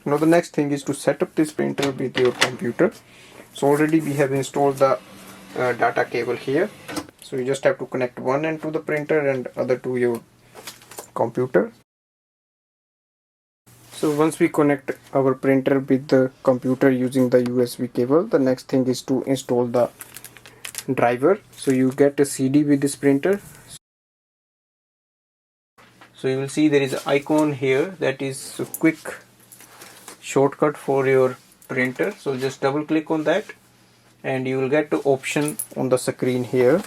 Now the next thing is to set up this printer with your computer. So already we have installed the data cable here. So you just have to connect one end to the printer and other to your computer. So once we connect our printer with the computer using the USB cable, the next thing is to install the driver. So you get a CD with this printer. So you will see there is an icon here that is a quick shortcut for your printer. So just double click on that and you will get the option on the screen here.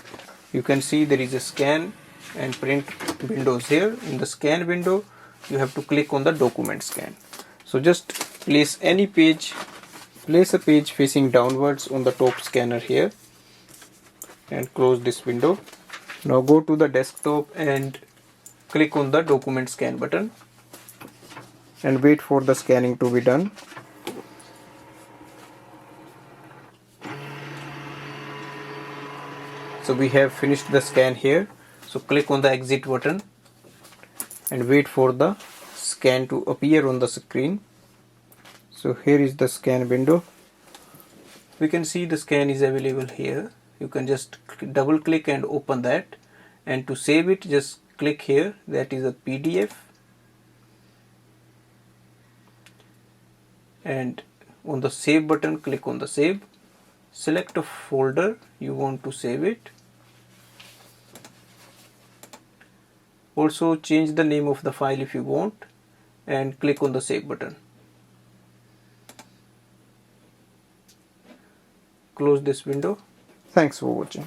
You can see there is a scan and print windows here. In the scan window you have to click on the document scan. So just place a page facing downwards on the top scanner here and close this window. Now go to the desktop and click on the document scan button and wait for the scanning to be done. So we have finished the scan here. So click on the exit button and wait for the scan to appear on the screen. So here is the scan window. We can see the scan is available here. You can just double click and open that, and to save it just click here, that is a PDF, and on the save button click on the save. Select a folder you want to save it. Also change the name of the file if you want and click on the save button. Close this window. Thanks for watching.